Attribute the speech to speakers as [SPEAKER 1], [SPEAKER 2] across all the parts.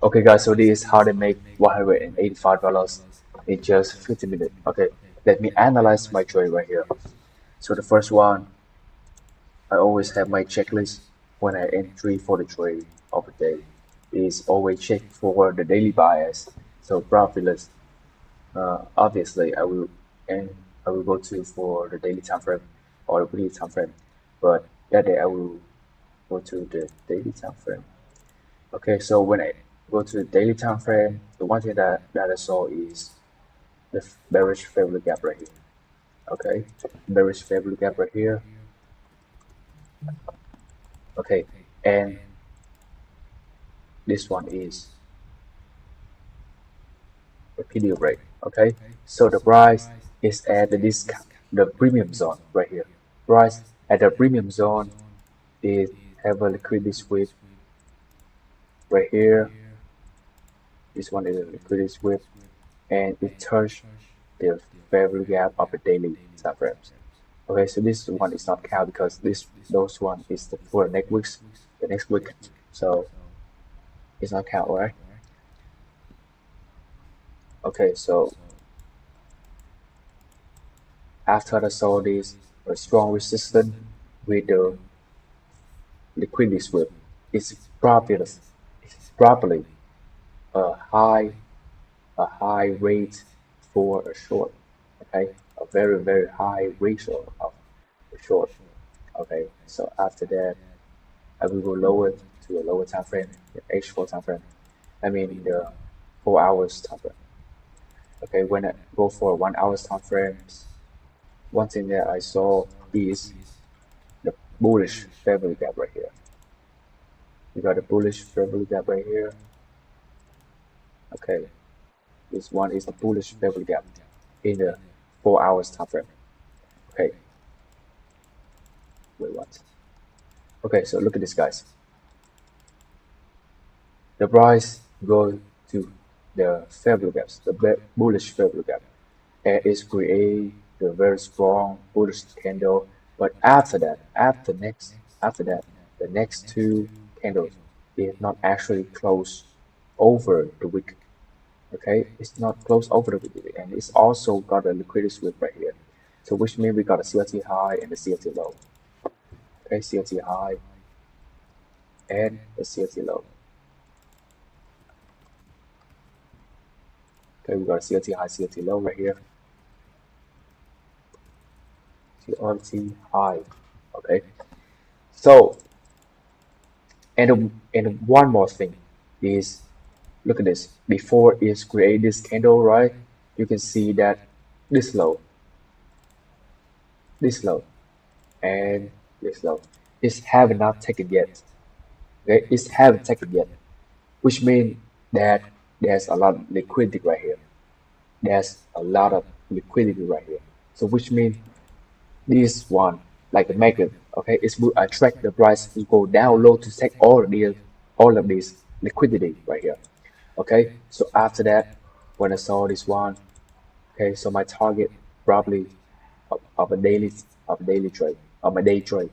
[SPEAKER 1] Okay, guys, so this is how they make $185 in just 50 minutes. Okay, let me analyze my trade right here. So the first one, I always have my checklist when I entry for the trade of the day. Is always check for the daily bias. So profitless. Obviously, and I will go to for the daily time frame or the weekly time frame, but that day I will go to the daily time frame. Okay, so when I go to the daily time frame, the one thing that I saw is the bearish favorable gap right here. Okay, bearish favorable gap right here. Okay, and this one is the PDO rate. Okay, so the price is at the discount, the premium zone right here. Price at the premium zone is have a liquidity sweep right here. This one is a liquidity sweep, and it touched the favorable gap of the daily time frames. Okay, so this one is not count because this those one is for the next week. So it's not count, right? Okay, so after I saw this a strong resistance with the liquidity sweep, it's probably it's probably a high rate for a short. Okay, a very high ratio of a short. Okay, so after that I will go lower to a lower time frame, the H4 time frame. I mean the 4 hours time frame. Okay, when I go for 1 hour time frames, one thing that I saw is the bullish favorable gap right here. You got a bullish favorable gap right here. Okay, this one is the bullish favorable gap in the 4 hours time frame. Okay, wait what? Okay, so look at this guys. The price goes to the favorable gaps, the bullish favorable gap, and it's create the very strong bullish candle. But after that, the next two candles is not actually close over the wick. Okay, it's not close over the wick, and it's also got a liquidity sweep right here. So which means we got a CLT high and a CLT low. Okay, CLT high and a CLT low. Okay, we got a CLT high, CLT low right here. CLT high. Okay, so and one more thing is look at this. Before it's create this candle, right? You can see that this low, this low, and this low. It's have not taken yet. Okay, it's haven't taken yet, which means that there's a lot of liquidity right here. There's a lot of liquidity right here. So which means this one, like the magnet, okay, it will attract the price to go down low to take all of this liquidity right here. Okay, so after that, when I saw this one, okay, so my target probably of a daily trade of my day trade.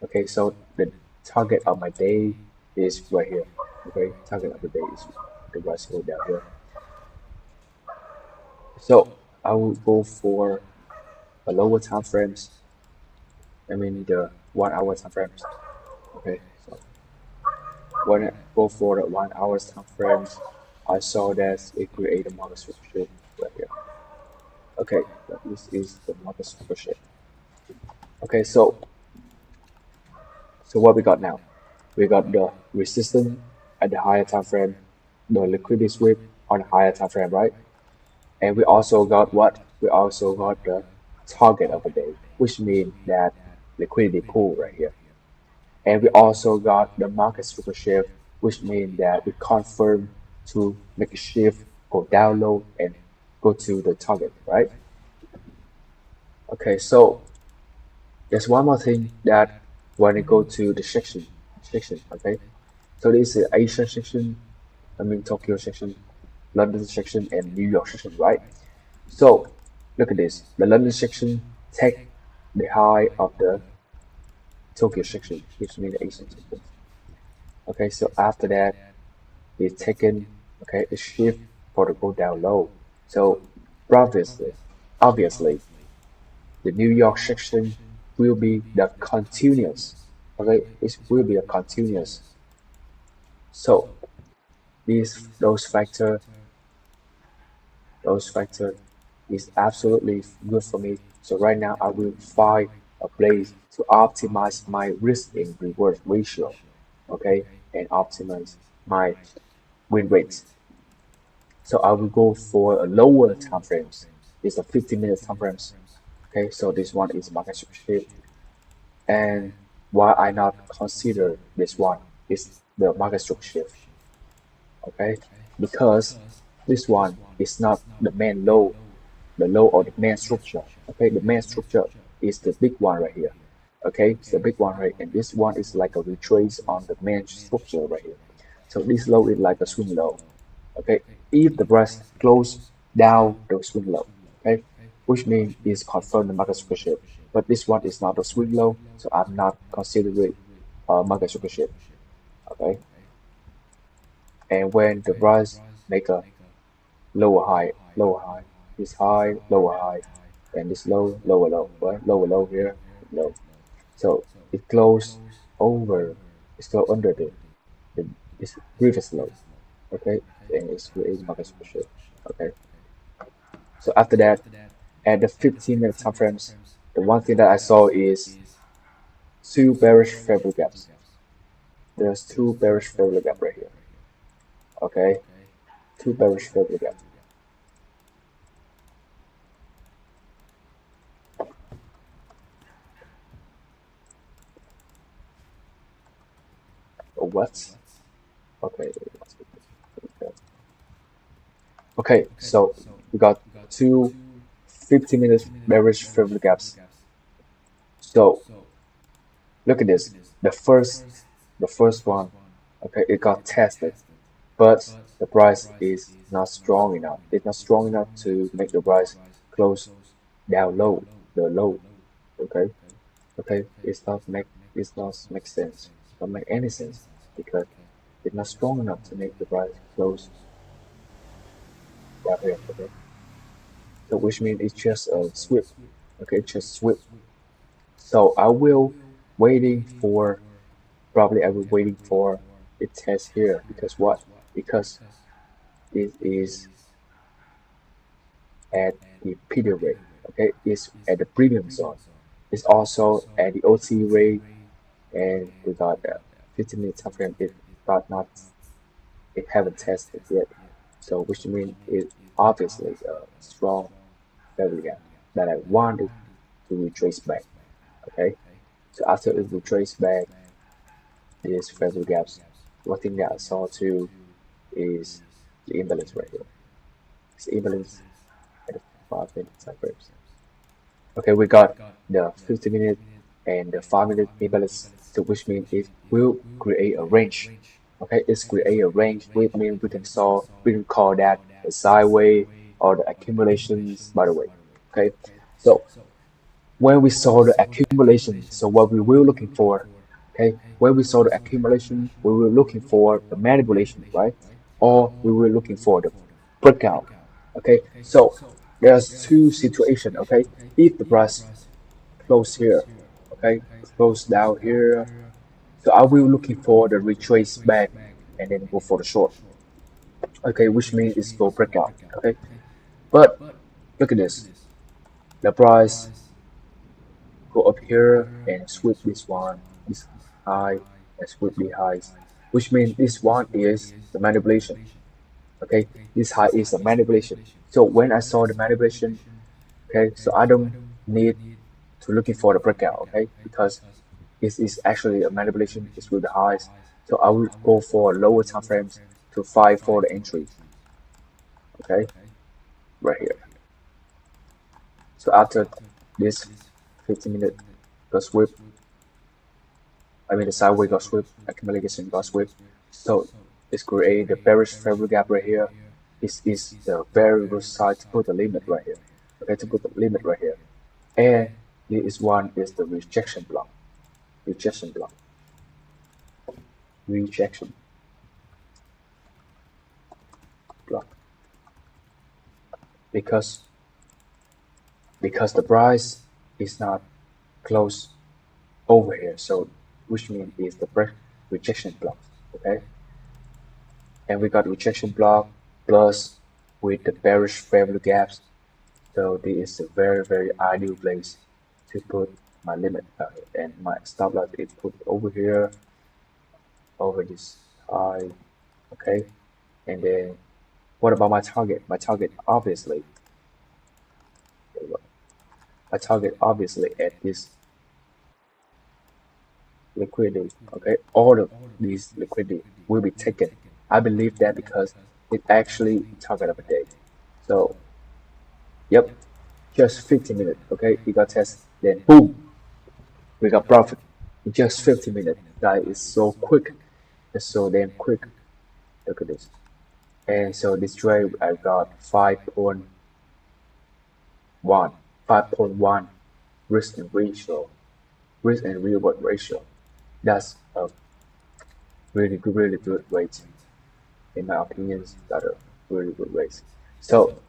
[SPEAKER 1] Okay, so the target of my day is right here. Okay, target of the day is the price go down here. So I will go for a lower time frames. I mean the 1 hour time frames. Okay, so when I go for the 1 hour time frames, I saw that it create a market structure right here. Okay, so this is the market structure. Okay, so what we got now? We got the resistance at the higher time frame, the liquidity sweep on the higher time frame, right? And we also got what? We also got the target of the day, which means that liquidity pool right here. And we also got the market super shift, which means that we confirm to make a shift, go down low and go to the target, right? Okay, so there's one more thing that when I go to the section, okay? So this is Asia section, I mean Tokyo section, London section, and New York section, right? So look at this. The London section take the high of the Tokyo section, which means the Asian section. Okay, so after that, is taken, okay, is shift for the go down low. So obviously, obviously, the New York section will be the continuous, okay, it will be a continuous. So those factor is absolutely good for me. So right now I will find a place to optimize my risk and reward ratio, okay, and optimize my win rates. So I will go for a lower time frames. It's a 15-minute time frames. Okay, so this one is market shift. And why I not consider this one is the market structure shift. Okay, because this one is not the main low, the low or the main structure. Okay, the main structure is the big one right here. Okay, it's the big one right, and this one is like a retrace on the main structure right here. So this low is like a swing low. Okay, if the price close down the swing low, okay, which means it's confirmed the market structure. But this one is not a swing low, so I'm not considering market structure. Okay, and when the price make a lower high, this high, lower high, and this low, lower low, right? Lower low here, low. So it close over, it's close under the this previous low, okay, and it's creating market structure. Okay, so after that, at the 15-minute time frames, the one thing that I saw is two bearish favorable gaps. There's two bearish favorable gap right here. Okay, two bearish favorable gaps. What? Okay. Okay, so we got two 15-minute bearish favorable gaps. So look at this. The first, the first one, okay, it got tested, but the price is not strong enough. It's not strong enough to make the price close down low, the low. Okay, okay, it's not make sense. It don't make any sense because it's not strong enough to make the price close down here. Okay, so which means it's just a sweep. Okay, just sweep. So I will waiting for probably I will waiting for a test here because what? Because it is at the PD rate. Okay, it's at the premium zone. It's also at the OT rate, and we got 15-minute time frame. It but not it haven't tested yet. So which means it obviously a strong value gap that I wanted to retrace back. Okay, so after it retrace back these value gaps, one thing that I saw too is the imbalance right here. It's imbalance at the 5-minute time frames. Okay, we got the 50-minute and the 5-minute imbalance, so which means it will create a range. Okay, it's create a range, which means we can call that the sideways or the accumulations. By the way, okay. So when we saw the accumulation, so what we were looking for, okay, when we saw the accumulation, we were looking for the manipulation, right? Or we were looking for the breakout. Okay, so there's two situations. Okay, if the price close here, okay, close down here, so I will looking for the retrace back and then go for the short. Okay, which means it's go breakout. Okay, but look at this, the price go up here and sweep this one, this high, and sweep the highs, which means this one is the manipulation. Okay, this high is the manipulation. So when I saw the manipulation, okay, so I don't need to looking for the breakout, okay, because this is actually a manipulation. It's with the highs, so I will go for lower time frames to fight for the entry. Okay, right here. So after this 15-minute go sweep, I mean the sideways got sweep, accumulation got sweep. So it's create the bearish favorable gap right here. This is the very good side to put the limit right here. Okay, to put the limit right here. And this one is the rejection block. Rejection block. Rejection. because the price is not close over here, so which means is the rejection block. Okay, and we got rejection block plus with the bearish value gaps. So this is a very ideal place to put my limit, and my stop loss is put over here, over this high. Okay, and then what about my target? My target obviously at this liquidity. Okay, all of these liquidity will be taken. I believe that because it actually target of a day. So yep, just 15 minutes. Okay, we got test, then boom, we got profit in just 15 minutes. That is so quick. It's so damn quick. Look at this. And so this trade I got 5.1 risk and reward ratio. That's a really good rate. In my opinions, that a really good rate. So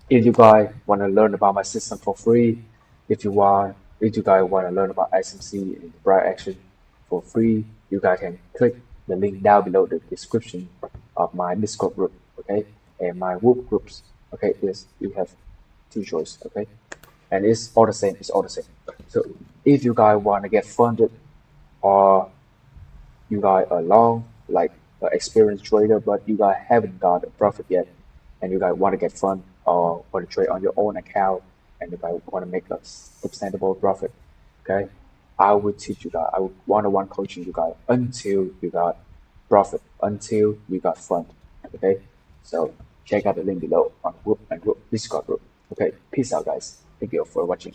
[SPEAKER 1] if you guys want to learn about my system for free, if you guys want to learn about SMC and price action for free, you guys can click the link down below the description of my Discord group, okay, and my Whop groups, okay. Is you have two choices, okay, and it's all the same. It's all the same. So if you guys want to get funded, or you guys are long, like experienced trader, but you guys haven't got a profit yet, and you guys want to get fun or want to trade on your own account, and you guys want to make a sustainable profit, okay? I will teach you guys. I will one-on-one coaching you guys until you got profit, until you got fun, okay? So check out the link below on group and group Discord group. Okay, peace out, guys. Thank you for watching.